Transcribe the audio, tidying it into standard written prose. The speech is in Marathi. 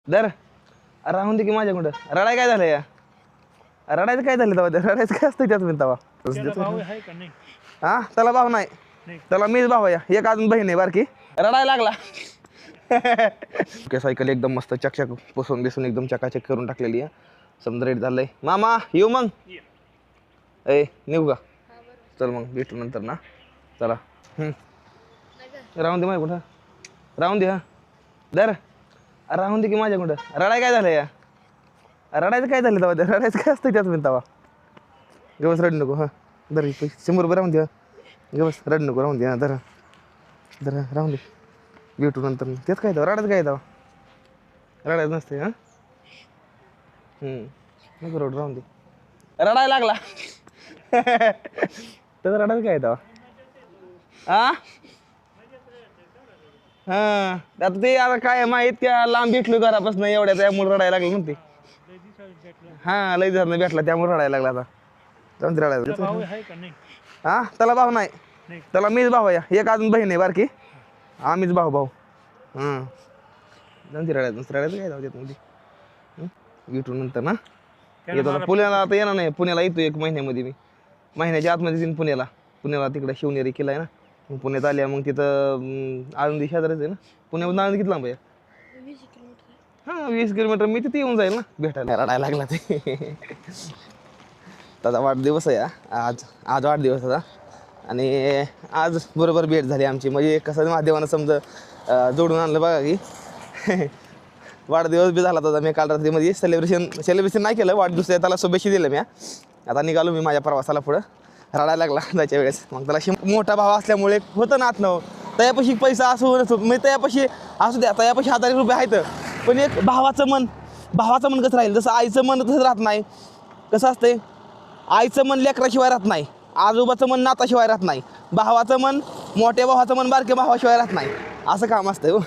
दर राहून दे की माझ्या कुठं रडाय काय झालं या रडायचं काय झालं तेव्हा रडायचं काय असतं त्याच मिनिट हा त्याला भाव नाही त्याला मीच भाव या एक अजून बहीण आहे बारकी रडायला लागला सायकल एकदम मस्त चकचक पुसून बिसून एकदम चकाचक करून टाकलेली आहे समजा रेट झालंय मामा येऊ मग ए निघू का चल मग भेटू नंतर ना चला राहून दे माझ्या कुठं राहून दे हा दर राहून दे की माझ्या कुठं रडाय काय झालं या रडायचं काय झालं तेव्हा रडायचं काय असतं त्याच मिनिट गवस रड नको हां दर 100 रुपये राहून द्या गवस रड नको राहून द्या दर दर राहून दे भेटू नंतर तेच काय रडायचं काय तेव्हा रडायचं नसते हां नको रड राहून दे रडायला लागला त्याचं रडायचं काय तेव्हा हां हां आता ते आता काय माहीत त्या लांब भेटलो घरापासून एवढ्या त्यामुळे रडायला लागलं ना ते हां लई जण भेटला त्यामुळे रडायला लागला आता जाऊन रडायला हां त्याला भाव नाही त्याला मीच भाव या एक अजून बहीण आहे बारकी आम्हीच भाऊ हां जाऊन रडायचं काय जाऊ देत मध्ये भेटू नंतर ना येतो पुण्याला आता येणार नाही पुण्याला येतो 1 महिन्यामध्ये मी महिन्याच्या आतमध्ये येईन पुण्याला तिकडे शिवनेरी किल्ला आहे ना मग पुण्यात आल्या मग तिथं आळंदी शेजारच आहे ना पुण्यामधून आळंदी किती लांब आहे 20 किलोमीटर हां 20 किलोमीटर मी तिथे येऊन जाईल ना भेटायला रडायला लागला ते त्याचा वाढदिवस आहे आज वाढदिवस होता आणि आज बरोबर भेट झाली आमची म्हणजे कसं माध्यमानं समजा जोडून आणलं बघा की वाढदिवस बी झाला होता मी काल रात्रीमध्ये सेलिब्रेशन नाही केलं वाढदिवस त्याला शुभेच्छा दिल्या मी आता निघालो मी माझ्या प्रवासाला पुढं रडायला लागला जायच्या वेळेस मग त्याला मोठा भाव असल्यामुळे होतं ना आतनं तयापाशी पैसा असू म्हणजे तयापाशी असू द्या तयापाशी 1000 रुपये आहेत पण एक भावाचं मन कसं राहील जसं आईचं मन तसं राहत नाही कसं असतंय आईचं मन लेकराशिवाय राहत नाही आजोबाचं मन नाताशिवाय राहत नाही भावाचं मन मोठ्या भावाचं मन बारक्या भावाशिवाय राहत नाही असं काम असतं हो